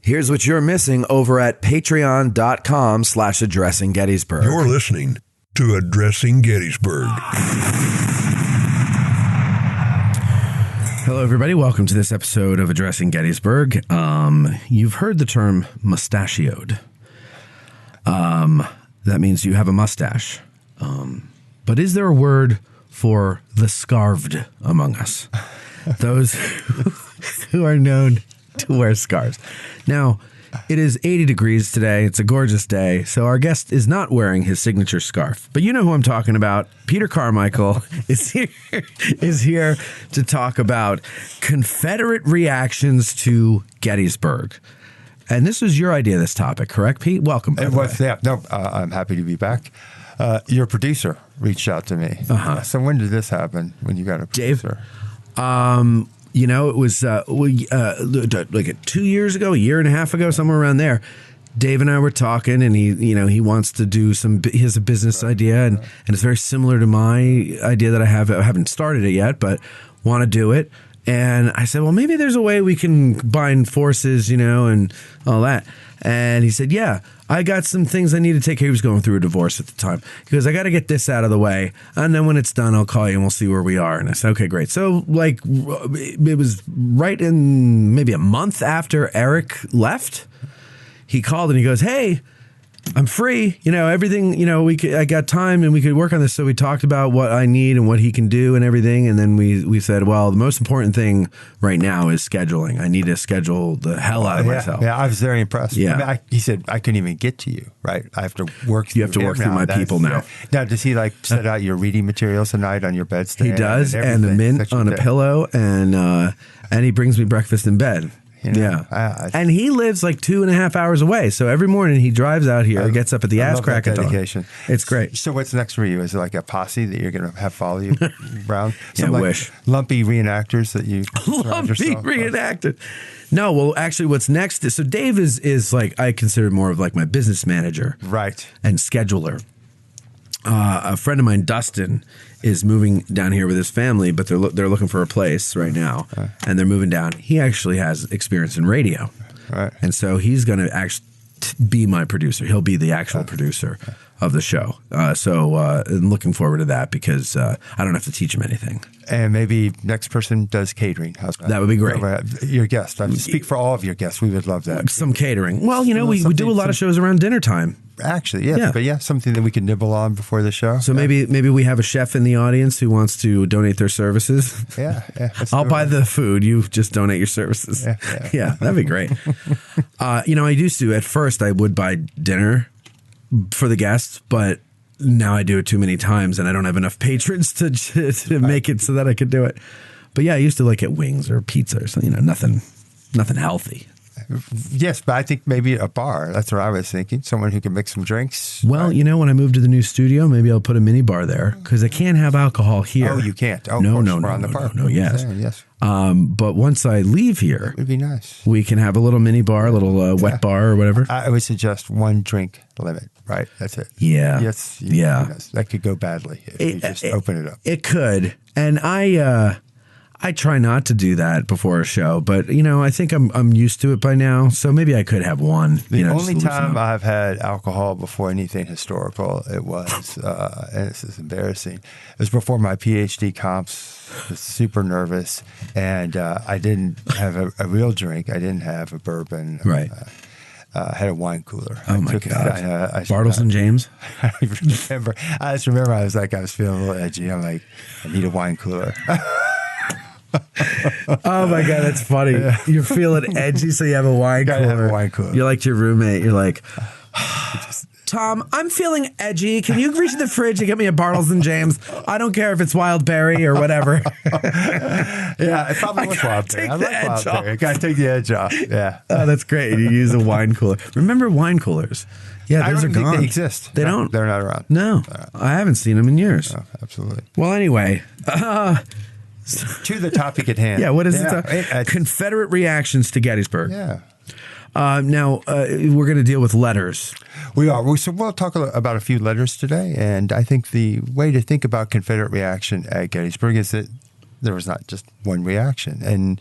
Here's what you're missing over at patreon.com/Addressing Gettysburg. You're listening to Addressing Gettysburg. Hello, everybody. Welcome to this episode of Addressing Gettysburg. You've heard the term mustachioed. That means you have a mustache. But is there a word for the scarved among us? Those who are known to wear scarves. Now, it is 80 degrees today. It's a gorgeous day. So our guest is not wearing his signature scarf. But you know who I'm talking about. Peter Carmichael is here to talk about Confederate reactions to Gettysburg. And this was your idea, this topic, correct, Pete? Welcome. It was, yeah. No, I'm happy to be back. Your producer reached out to me. So when did this happen, when you got a producer? Dave, you know, it was like 2 years ago, a year and a half ago, somewhere around there. Dave and I were talking, and he wants to do he has a business idea, and it's very similar to my idea that I have. I haven't started it yet, but want to do it. And I said, well, maybe there's a way we can bind forces, and all that. And he said, yeah, I got some things I need to take care of. He was going through a divorce at the time. He goes, I got to get this out of the way. And then when it's done, I'll call you and we'll see where we are. And I said, okay, great. So it was right in maybe a month after Eric left. He called and he goes, hey, I'm free. Everything, I got time and we could work on this. So we talked about what I need and what he can do and everything. And then we said, well, the most important thing right now is scheduling. I need to schedule the hell out of myself. Yeah, I was very impressed. Yeah. He said, I couldn't even get to you, right? I have to work through You have to work through my people now. Now, does he set out your reading materials tonight on your bedstand? He does, and a mint on a pillow, and he brings me breakfast in bed. Yeah. And he lives like 2.5 hours away. So every morning he drives out here, gets up at the ass crack of dawn. It's great. So what's next for you? Is it like a posse that you're going to have follow you around? I wish. Lumpy reenactors that you Lumpy reenactors. No, well, actually what's next is, so Dave is like, I consider more of like my business manager. Right. And scheduler. A friend of mine, Dustin, is moving down here with his family, but they're looking for a place right now, and they're moving down. He actually has experience in radio, right? And so he's going to actually be my producer. He'll be the actual producer of the show. So I'm looking forward to that because I don't have to teach him anything. And maybe next person does catering. How's that? That would be great. Your guest. I speak for all of your guests. We would love that. Some catering. Well, we do a lot of shows around dinner time. Actually, yeah. But something that we can nibble on before the show. So maybe we have a chef in the audience who wants to donate their services. Yeah. I'll buy the food. You just donate your services. Yeah, that'd be great. I used to, at first, I would buy dinner for the guests, but now I do it too many times and I don't have enough patrons to make it so that I could do it. But yeah, I used to get wings or pizza or something, nothing healthy. Yes, but I think maybe a bar. That's what I was thinking. Someone who can mix some drinks. Well, when I move to the new studio, maybe I'll put a mini bar there because I can't have alcohol here. Oh, you can't? Oh, no, yes. But once I leave here, it would be nice. We can have a little mini bar, a little wet bar or whatever. I would suggest 1 drink limit, right? That's it. Yeah. Yes. That could go badly if you just open it up. It could. And I try not to do that before a show, but I think I'm used to it by now. So maybe I could have one. The only time I've had alcohol before anything historical, it was, and this is embarrassing, it was before my PhD comps. I was super nervous, and I didn't have a real drink. I didn't have a bourbon. Right. I had a wine cooler. Oh, my God. Bartles and James? I just remember I was feeling a little edgy. I'm like, I need a wine cooler. Oh my God, that's funny. Yeah. You're feeling edgy, so you have a wine cooler. Have a wine cooler. You're like your roommate. You're like, Tom, I'm feeling edgy. Can you reach the fridge and get me a Bartles and James? I don't care if it's wild berry or whatever. Yeah, it probably was wild berry. I like wild berry. I gotta take the edge off. Yeah. Oh, that's great. You use a wine cooler. Remember wine coolers? Yeah, those are gone. Think they exist. They don't. They're not around. No, I haven't seen them in years. Oh, absolutely. Well, anyway. To the topic at hand. Yeah, what is it? Confederate reactions to Gettysburg. Yeah. Now, we're going to deal with letters. We are. So we'll talk about a few letters today. And I think the way to think about Confederate reaction at Gettysburg is that there was not just one reaction. And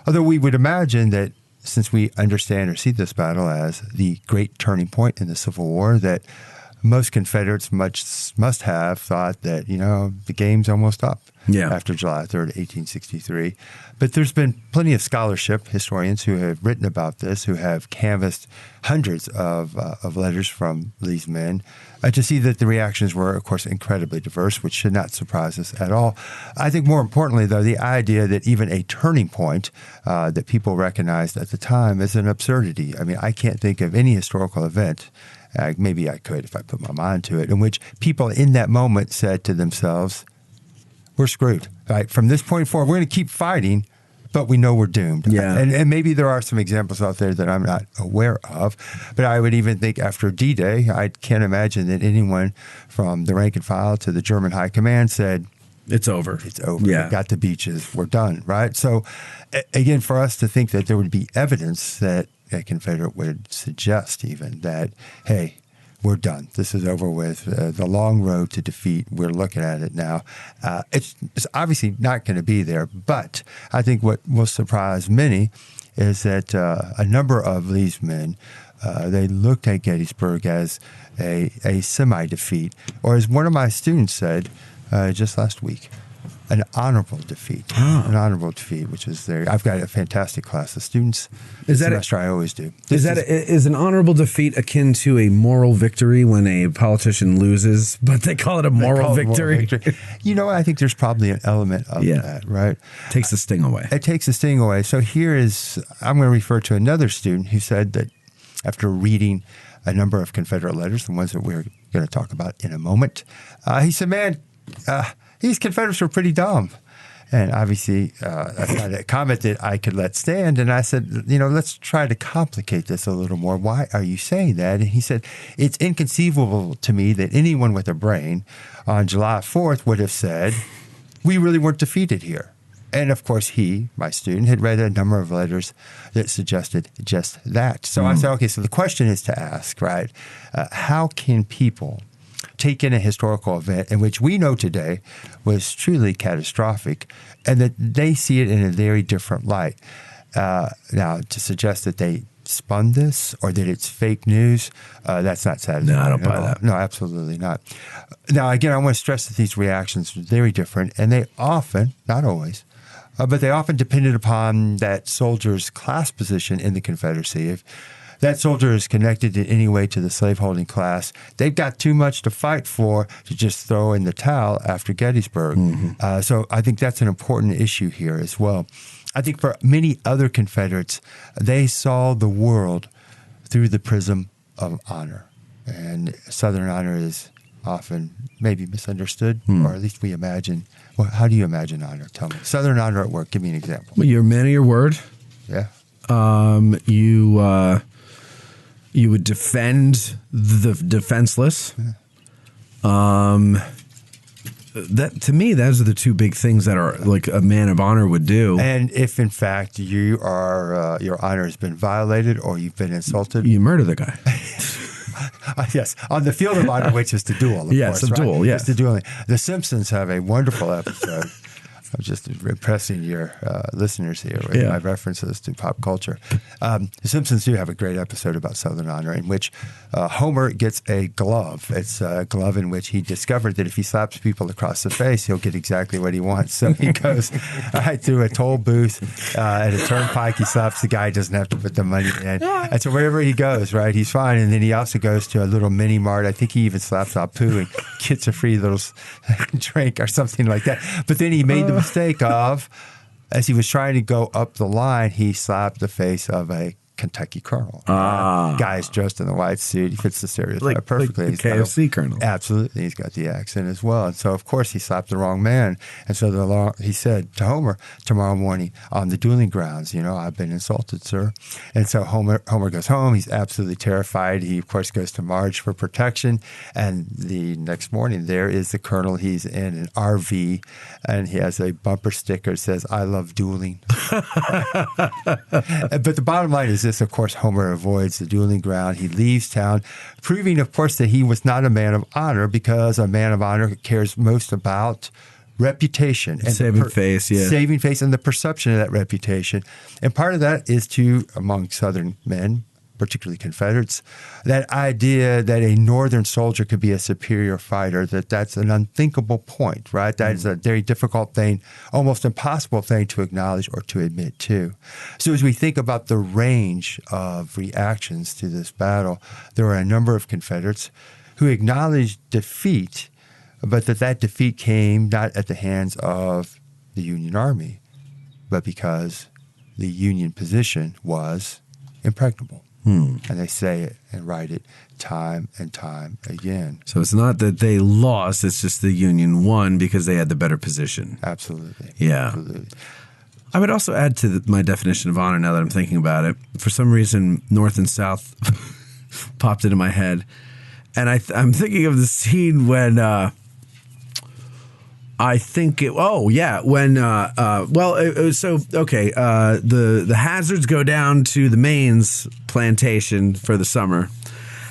although we would imagine that since we understand or see this battle as the great turning point in the Civil War, that most Confederates must have thought that, the game's almost up after July 3rd, 1863. But there's been plenty of scholarship, historians who have written about this, who have canvassed hundreds of letters from these men to see that the reactions were, of course, incredibly diverse, which should not surprise us at all. I think more importantly, though, the idea that even a turning point that people recognized at the time is an absurdity. I mean, I can't think of any historical event, maybe I could if I put my mind to it, in which people in that moment said to themselves, we're screwed. Right? From this point forward, we're going to keep fighting, but we know we're doomed. Yeah. And maybe there are some examples out there that I'm not aware of, but I would even think after D-Day, I can't imagine that anyone from the rank and file to the German high command said, it's over. It's over. Yeah. We got the beaches. We're done. Right? So, again, for us to think that there would be evidence that a Confederate would suggest even that, hey, we're done. This is over with. The long road to defeat, we're looking at it now. It's obviously not going to be there, but I think what will surprise many is that a number of these men, they looked at Gettysburg as a semi-defeat, or as one of my students said just last week, an honorable defeat. An honorable defeat, which is there. I've got a fantastic class of students. Is that semester? I always do. Is an honorable defeat akin to a moral victory when a politician loses, but they call it a moral victory? I think there's probably an element of that, right? Takes the sting away. It takes the sting away. So I'm going to refer to another student who said that after reading a number of Confederate letters, the ones that we're going to talk about in a moment, he said, man, these Confederates were pretty dumb. And obviously, that's not a comment that I could let stand. And I said, let's try to complicate this a little more. Why are you saying that? And he said, it's inconceivable to me that anyone with a brain on July 4th would have said, we really weren't defeated here. And of course, he, my student, had read a number of letters that suggested just that. So I said, okay, so the question is to ask, right? How can people take in a historical event in which we know today was truly catastrophic and that they see it in a very different light? Now, to suggest that they spun this or that it's fake news, that's not satisfying. No, I don't buy that. No, absolutely not. Now, again, I want to stress that these reactions are very different, and they often, not always, but they often depended upon that soldier's class position in the Confederacy. If that soldier is connected in any way to the slaveholding class, they've got too much to fight for to just throw in the towel after Gettysburg. So I think that's an important issue here as well. I think for many other Confederates, they saw the world through the prism of honor. And Southern honor is often maybe misunderstood, or at least we imagine. Well, how do you imagine honor? Tell me. Southern honor at work. Give me an example. Well, you're a man of your word. Yeah. You would defend the defenseless. That to me, those are the two big things that are like a man of honor would do. And if in fact you are your honor has been violated or you've been insulted, you murder the guy. Yes, on the field of honor, which is the duel. Of course, the duel. Right? Yes, it's the dueling. The Simpsons have a wonderful episode. I'm just impressing your listeners here with my references to pop culture. The Simpsons do have a great episode about Southern honor in which Homer gets a glove. It's a glove in which he discovered that if he slaps people across the face, he'll get exactly what he wants. So he goes right through a toll booth at a turnpike. He slaps the guy, doesn't have to put the money in. And so wherever he goes, right, he's fine. And then he also goes to a little mini mart. I think he even slaps Apu and gets a free little drink or something like that. But then he made the mistake of, as he was trying to go up the line, he slapped the face of a Kentucky colonel. Guy's dressed in the white suit. He fits the stereotype perfectly. Like the KFC colonel. Absolutely. He's got the accent as well. And so, of course, he slapped the wrong man. And so he said to Homer, tomorrow morning on the dueling grounds, I've been insulted, sir. And so Homer goes home. He's absolutely terrified. He, of course, goes to Marge for protection. And the next morning, there is the colonel. He's in an RV, and he has a bumper sticker that says, I love dueling. But the bottom line is this, of course, Homer avoids the dueling ground. He leaves town, proving, of course, that he was not a man of honor, because a man of honor cares most about reputation and saving face, yeah. saving face and the perception of that reputation. And part of that is among Southern men, particularly Confederates, that idea that a Northern soldier could be a superior fighter, that's an unthinkable point, right? That is a very difficult thing, almost impossible thing to acknowledge or to admit to. So as we think about the range of reactions to this battle, there were a number of Confederates who acknowledged defeat, but that defeat came not at the hands of the Union Army, but because the Union position was impregnable. And they say it and write it time and time again. So it's not that they lost, it's just the Union won because they had the better position. Absolutely. Yeah. Absolutely. I would also add to my definition of honor now that I'm thinking about it. For some reason, North and South popped into my head. And I'm thinking of the scene when the Hazards go down to the Maines plantation for the summer,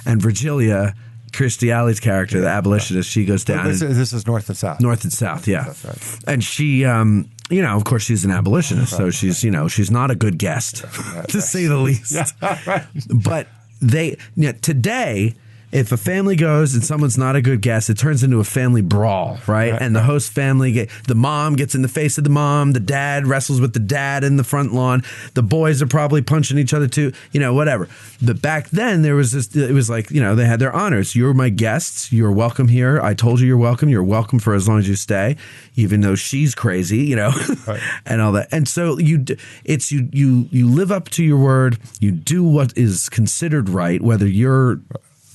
and Virgilia, Kirstie Alley's character, the abolitionist, she goes down. This is North and South. North and South, yeah. That's right. And she, of course, she's an abolitionist, so she's not a good guest, to say the least. Yeah, right. But today, if a family goes and someone's not a good guest, it turns into a family brawl, right? And the host family, the mom gets in the face of the mom, the dad wrestles with the dad in the front lawn, the boys are probably punching each other too, whatever. But back then, there was it was like, they had their honors. You're my guests. You're welcome here. I told you you're welcome. You're welcome for as long as you stay, even though she's crazy, right. And all that. And so you live up to your word. You do what is considered right, whether you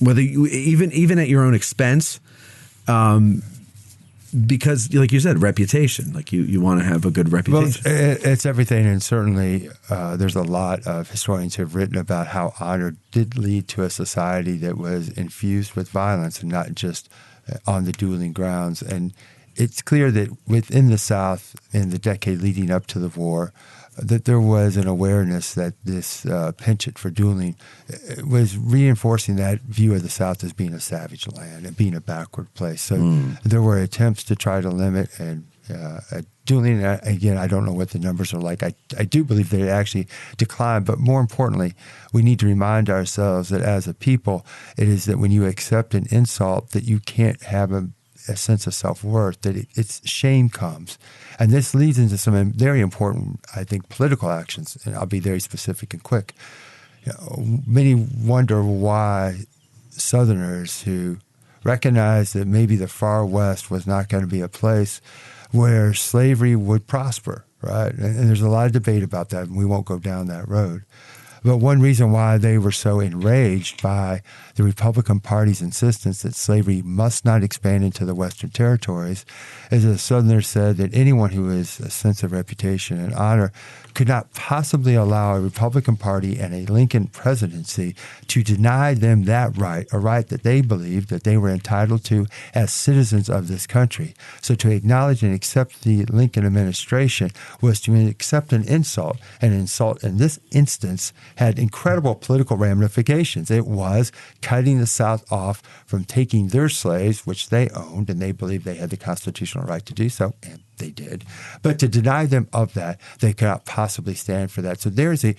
even at your own expense, because like you said, reputation, like you want to have a good reputation. Well, it's everything. And certainly there's a lot of historians who have written about how honor did lead to a society that was infused with violence and not just on the dueling grounds. And it's clear that within the South in the decade leading up to the war, that there was an awareness that this penchant for dueling was reinforcing that view of the South as being a savage land and being a backward place. So there were attempts to try to limit and dueling. Again, I don't know what the numbers are like. I do believe that it actually declined. But more importantly, we need to remind ourselves that as a people, it is that when you accept an insult, that you can't have a sense of self-worth, that it's shame comes. And this leads into some very important, I think, political actions. And I'll be very specific and quick. Many wonder why Southerners who recognize that maybe the far West was not going to be a place where slavery would prosper, right? And there's a lot of debate about that, and we won't go down that road. But one reason why they were so enraged by the Republican Party's insistence that slavery must not expand into the Western territories is that the Southerners said that anyone who has a sense of reputation and honor could not possibly allow a Republican Party and a Lincoln presidency to deny them that right, a right that they believed that they were entitled to as citizens of this country. So to acknowledge and accept the Lincoln administration was to accept an insult. An insult in this instance had incredible political ramifications. It was cutting the South off from taking their slaves, which they owned, and they believed they had the constitutional right to do so, and they did. But to deny them of that, they cannot possibly stand for that. So there's an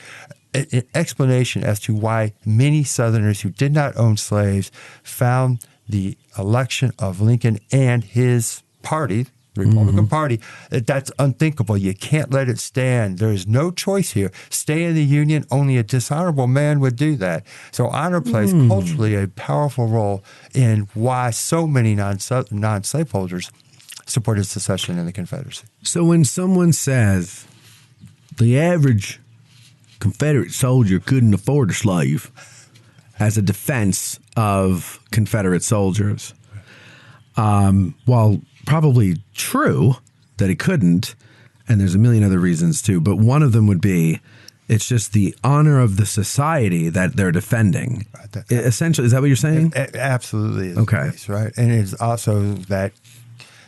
explanation as to why many Southerners who did not own slaves found the election of Lincoln and his party, the Republican Party, that's unthinkable. You can't let it stand. There is no choice here. Stay in the Union. Only a dishonorable man would do that. So honor plays culturally a powerful role in why so many non-slaveholders supported secession in the Confederacy. So when someone says the average Confederate soldier couldn't afford a slave as a defense of Confederate soldiers, while probably true that he couldn't, and there's a million other reasons too, but one of them would be it's just the honor of the society that they're defending. Essentially, is that what you're saying? Absolutely is okay. The case, right? And it's also that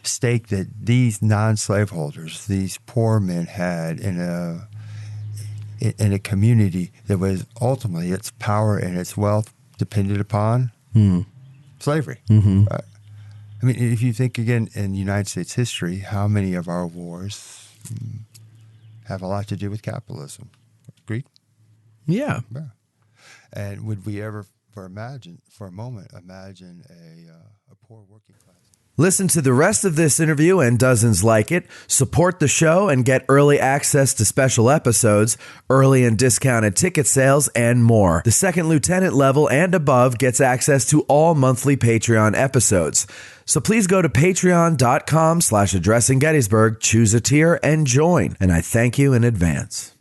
stake that these non-slaveholders, these poor men had in a community that was ultimately its power and its wealth depended upon slavery. Right? I mean, if you think again in United States history, how many of our wars have a lot to do with capitalism? Agreed? Yeah. Yeah. And would we ever, for a moment, imagine a poor working class? Listen to the rest of this interview and dozens like it. Support the show and get early access to special episodes, early and discounted ticket sales, and more. The second lieutenant level and above gets access to all monthly Patreon episodes. So please go to patreon.com/addressinggettysburg, choose a tier, and join. And I thank you in advance.